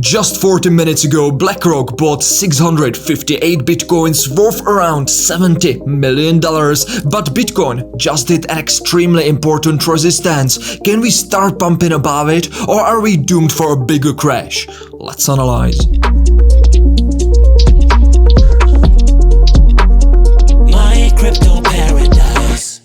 Just 40 minutes ago, BlackRock bought 658 bitcoins worth around $70 million. But Bitcoin just hit an extremely important resistance. Can we start pumping above it, or are we doomed for a bigger crash? Let's analyze. My crypto paradise.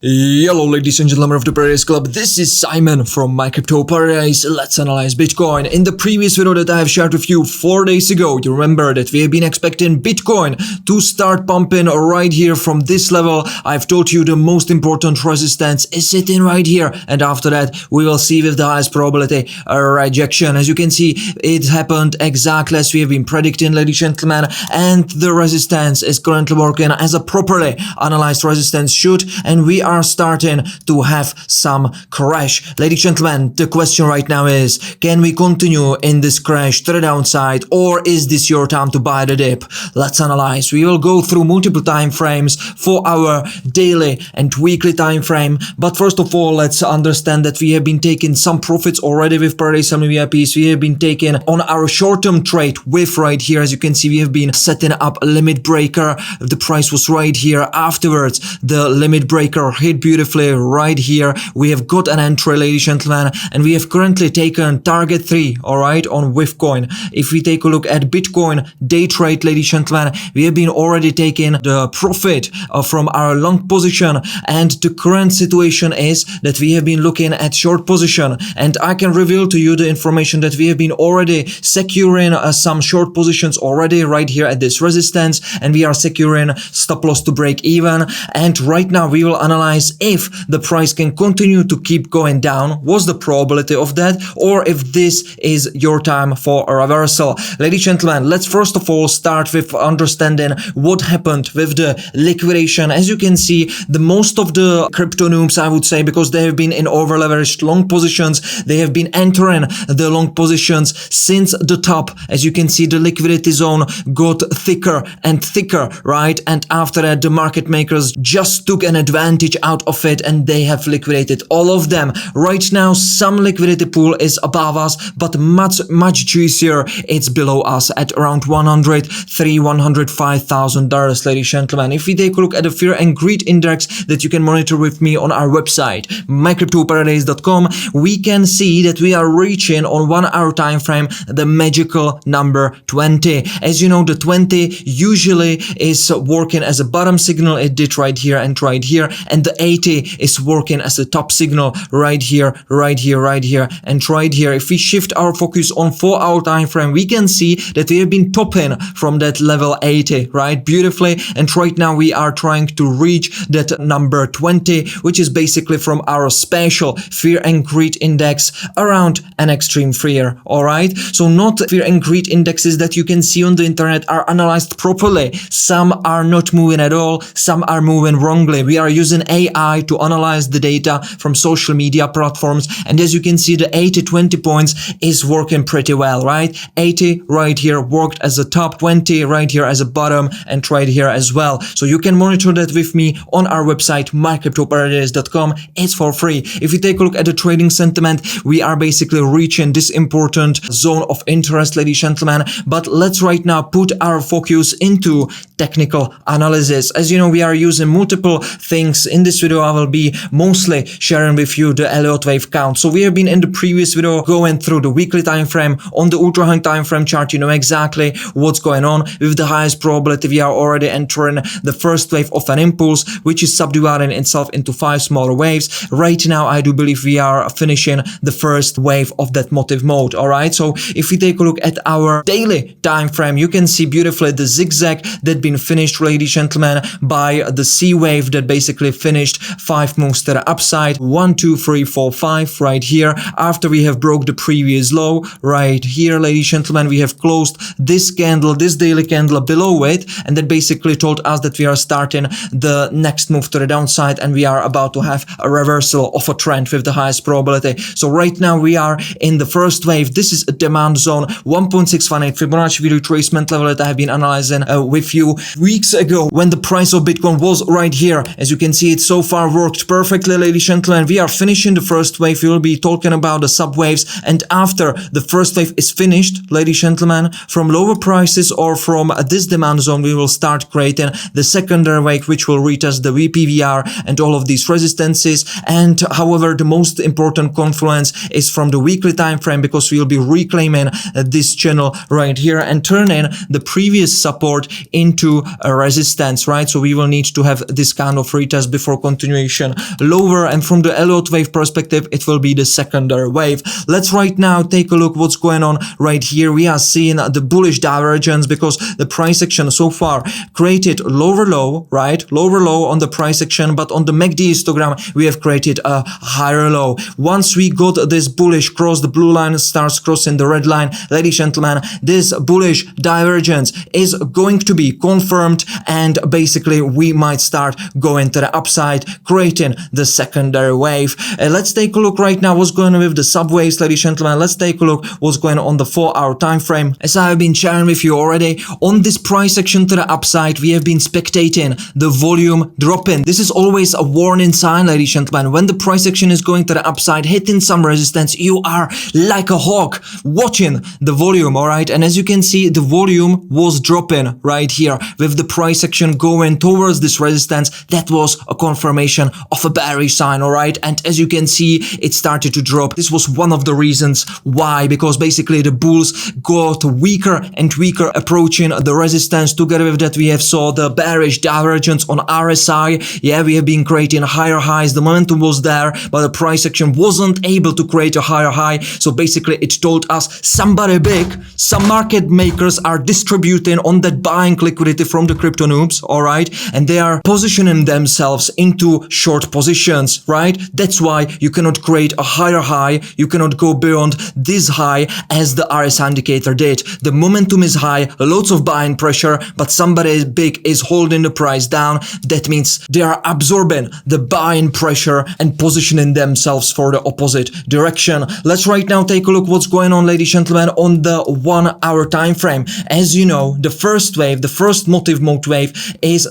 Hello ladies and gentlemen of the Paradise Club, this is Simon from My Crypto Paradise. Let's analyze Bitcoin. In the previous video that I have shared with you 4 days ago, you remember that we have been expecting Bitcoin to start pumping right here from this level. I've told you the most important resistance is sitting right here, and after that we will see with the highest probability a rejection. As you can see, it happened exactly as we have been predicting, ladies and gentlemen, and the resistance is currently working as a properly analyzed resistance should, and we are starting to have some crash. Ladies and gentlemen, the question right now is, can we continue in this crash to the downside, or is this your time to buy the dip? Let's analyze. We will go through multiple time frames for our daily and weekly time frame, but first of all, let's understand that we have been taking some profits already with ParadiseFamilyVIPs. We have been taking on our short-term trade with right here. As you can see, we have been setting up a limit breaker. The price was right here. Afterwards, the limit breaker hit beautifully right here. We have got an entry, ladies and gentlemen, and we have currently taken target 3, alright, on Wifcoin. If we take a look at Bitcoin day trade, ladies and gentlemen, we have been already taking the profit from our long position, and the current situation is that we have been looking at short position, and I can reveal to you the information that we have been already securing some short positions already right here at this resistance, and we are securing stop loss to break even. And right now we will analyze if the price can continue to keep going down, what's the probability of that, or if this is your time for a reversal. Ladies and gentlemen, let's first of all start with understanding what happened with the liquidation. As you can see, the most of the crypto noobs, I would say, because they have been in over leveraged long positions, they have been entering the long positions since the top. As you can see, the liquidity zone got thicker and thicker, right? And after that, the market makers just took an advantage out of it, and they have liquidated all of them. Right now, some liquidity pool is above us, but much juicier, it's below us at around $105,000, ladies and gentlemen. If we take a look at the fear and greed index that you can monitor with me on our website, mycryptoparadise.com, we can see that we are reaching on 1 hour time frame the magical number 20. As you know, the 20 usually is working as a bottom signal. It did right here and right here, and the 80 is working as a top signal right here, right here, right here, and right here. If we shift our focus on 4 hour time frame, we can see that we have been topping from that level 80, right, beautifully, and right now we are trying to reach that number 20, which is basically from our special fear and greed index around an extreme fear. All right, so not fear and greed indexes that you can see on the internet are analyzed properly. Some are not moving at all, some are moving wrongly. We are using AI to analyze the data from social media platforms, and as you can see, the 80-20 points is working pretty well, right? 80 right here worked as a top, 20 right here as a bottom, and right here as well. So you can monitor that with me on our website, mycryptoparadise.com. It's for free. If you take a look at the trading sentiment, we are basically reaching this important zone of interest, ladies and gentlemen. But let's right now put our focus into technical analysis. As you know, we are using multiple things. In this video, I will be mostly sharing with you the Elliott wave count. So we have been in the previous video going through the weekly time frame. On the ultra high time frame chart, you know exactly what's going on. With the highest probability, we are already entering the first wave of an impulse, which is subdividing itself into 5 smaller waves. Right now, I do believe we are finishing the first wave of that motive mode. All right, so if we take a look at our daily time frame, you can see beautifully the zigzag that been finished, ladies and gentlemen, by the C wave that basically finished 5 moves to the upside. 1, 2, 3, 4, 5 right here. After we have broke the previous low right here, ladies and gentlemen, we have closed this candle, this daily candle below it, and that basically told us that we are starting the next move to the downside, and we are about to have a reversal of a trend with the highest probability. So right now we are in the first wave. This is a demand zone, 1.618 Fibonacci retracement level that I have been analyzing with you weeks ago when the price of Bitcoin was right here. As you can see, it it so far worked perfectly, ladies and gentlemen. We are finishing the first wave. We will be talking about the subwaves, and after the first wave is finished, ladies and gentlemen, from lower prices or from this demand zone, we will start creating the secondary wave, which will retest the VPVR and all of these resistances. And however, the most important confluence is from the weekly time frame, because we will be reclaiming this channel right here and turning the previous support into a resistance, right? So we will need to have this kind of retest before continuation lower, and from the Elliott wave perspective, it will be the secondary wave. Let's right now take a look what's going on right here. We are seeing the bullish divergence because the price action so far created lower low, right? Lower low on the price action, but on the MACD histogram, we have created a higher low. Once we got this bullish cross, the blue line starts crossing the red line, ladies and gentlemen, this bullish divergence is going to be confirmed, and basically we might start going to the upside, creating the secondary wave. Let's take a look right now what's going on with the subwaves, ladies and gentlemen. Let's take a look what's going on the 4-hour time frame. As I have been sharing with you already, on this price action to the upside, we have been spectating the volume dropping. This is always a warning sign, ladies and gentlemen. When the price action is going to the upside, hitting some resistance, you are like a hawk watching the volume, all right? And as you can see, the volume was dropping right here with the price action going towards this resistance. That was a confirmation of a bearish sign, all right? And as you can see, it started to drop. This was one of the reasons why, because basically the bulls got weaker and weaker approaching the resistance. Together with that, we have saw the bearish divergence on RSI. Yeah, we have been creating higher highs. The momentum was there, but the price action wasn't able to create a higher high. So basically it told us somebody big, some market makers are distributing on that buying liquidity from the crypto noobs, all right? And they are positioning themselves into short positions, right? That's why you cannot create a higher high. You cannot go beyond this high as the RSI indicator did. The momentum is high, lots of buying pressure, but somebody big is holding the price down. That means they are absorbing the buying pressure and positioning themselves for the opposite direction. Let's right now take a look what's going on, ladies and gentlemen, on the 1-hour time frame. As you know, the first wave, the first motive mode wave is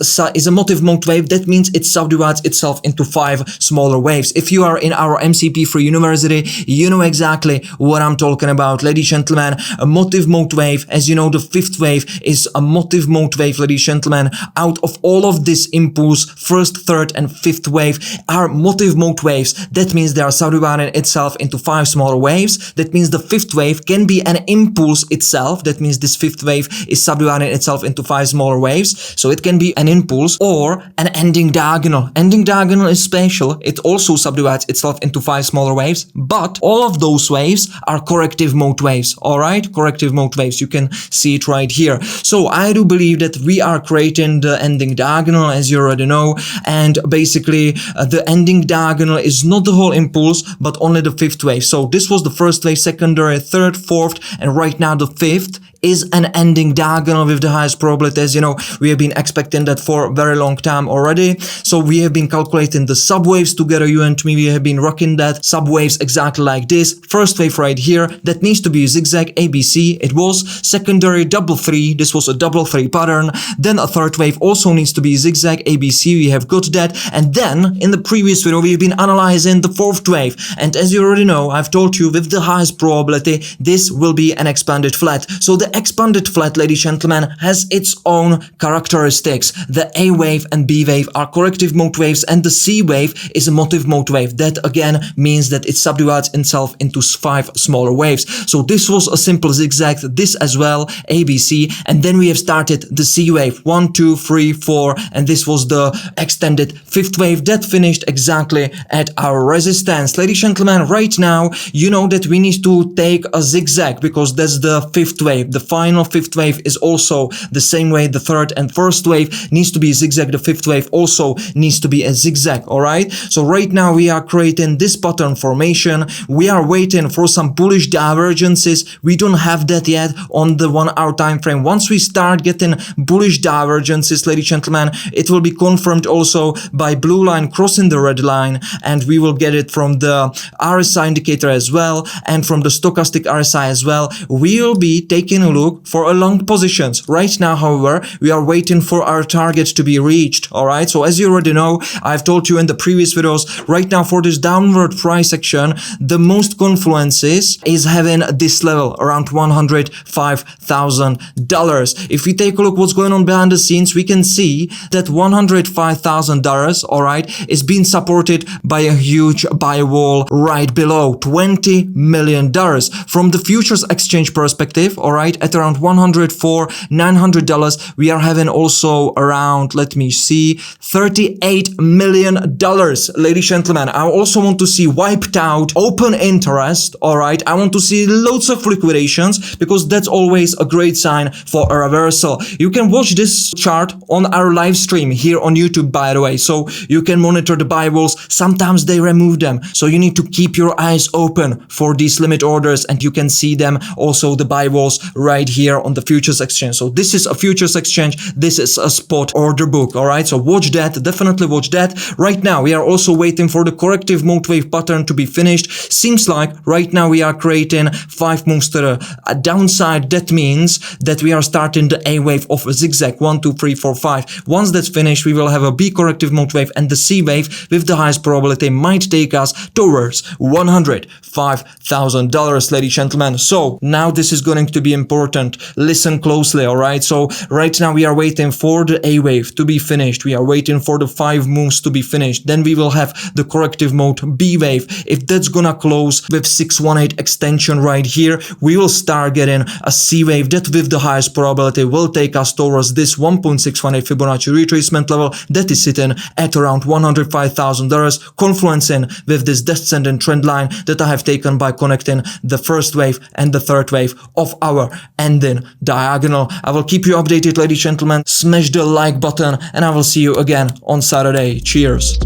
a motive mode wave. That means it subdivides itself into 5 smaller waves. If you are in our MCP-free university, you know exactly what I'm talking about, ladies and gentlemen. A motive mode wave, as you know, the 5th wave is a motive mode wave, ladies and gentlemen. Out of all of this impulse, 1st, 3rd, and 5th wave are motive mode waves. That means they are subdividing itself into 5 smaller waves. That means the 5th wave can be an impulse itself. That means this 5th wave is subdividing itself into 5 smaller waves. So it can be an impulse or an ending diagonal. Ending diagonal is special. It also subdivides itself into 5 smaller waves, but all of those waves are corrective mode waves, all right? Corrective mode waves. You can see it right here. So I do believe that we are creating the ending diagonal, as you already know, and basically the ending diagonal is not the whole impulse, but only the 5th wave. So this was the 1st wave, secondary, 3rd, 4th, and right now the 5th is an ending diagonal with the highest probability. As you know, we have been expecting that for a very long time already. So we have been calculating the subwaves together, you and me. We have been rocking that subwaves exactly like this. First wave right here, that needs to be zigzag ABC. It was secondary double 3. This was a double 3 pattern. Then a 3rd wave also needs to be zigzag ABC. We have got that. And then in the previous video, we've been analyzing the 4th wave. And as you already know, I've told you with the highest probability, this will be an expanded flat. So the expanded flat, ladies and gentlemen, has its own characteristics. The A wave and B wave are corrective mode waves, and the C wave is a motive mode wave. That again means that it subdivides itself into 5 smaller waves. So this was a simple zigzag, this as well, ABC, and then we have started the C wave, 1, 2, 3, 4, and this was the extended 5th wave that finished exactly at our resistance. Ladies and gentlemen, right now, you know that we need to take a zigzag because that's the 5th wave. The final 5th wave is also the same way. The 3rd and 1st wave needs to be zigzag. The 5th wave also needs to be a zigzag, all right? So right now we are creating this pattern formation. We are waiting for some bullish divergences. We don't have that yet on the 1-hour time frame. Once we start getting bullish divergences, ladies and gentlemen, it will be confirmed also by blue line crossing the red line, and we will get it from the RSI indicator as well and from the stochastic RSI as well. We'll be taking a look for a long positions. Right now, however, we are waiting for our target to be reached. All right. So as you already know, I've told you in the previous videos, right now for this downward price action, the most confluences is having this level around $105,000. If we take a look what's going on behind the scenes, we can see that $105,000, all right, is being supported by a huge buy wall right below $20 million. From the futures exchange perspective, all right, at around $104,900, we are having also around, let me see, $38 million. Ladies and gentlemen, I also want to see wiped out open interest, all right. I want to see loads of liquidations because that's always a great sign for a reversal. You can watch this chart on our live stream here on YouTube, by the way, so you can monitor the buy walls. Sometimes they remove them, so you need to keep your eyes open for these limit orders, and you can see them also, the buy walls, right here on the futures exchange. So this is a futures exchange, this is a spot order book, all right. So watch that, definitely watch that. Right now we are also waiting for the corrective mode wave pattern to be finished. Seems like right now we are creating 5 moves to the downside. That means that we are starting the A wave of a zigzag, 1 2 3 4 5. Once that's finished, we will have a B corrective mode wave, and the C wave with the highest probability might take us towards $105,000, ladies and gentlemen. So now this is going to be important. Listen closely, all right. So right now we are waiting for the A wave to be finished. We are waiting for the 5 moves to be finished. Then we will have the corrective mode B wave. If that's gonna close with 618 extension right here, we will start getting a C wave that with the highest probability will take us towards this 1.618 Fibonacci retracement level that is sitting at around $105,000, confluencing with this descending trend line that I have taken by connecting the first wave and the third wave of our ending diagonal. I will keep you updated, ladies and gentlemen. Smash the like button, and I will see you again on Saturday. Cheers.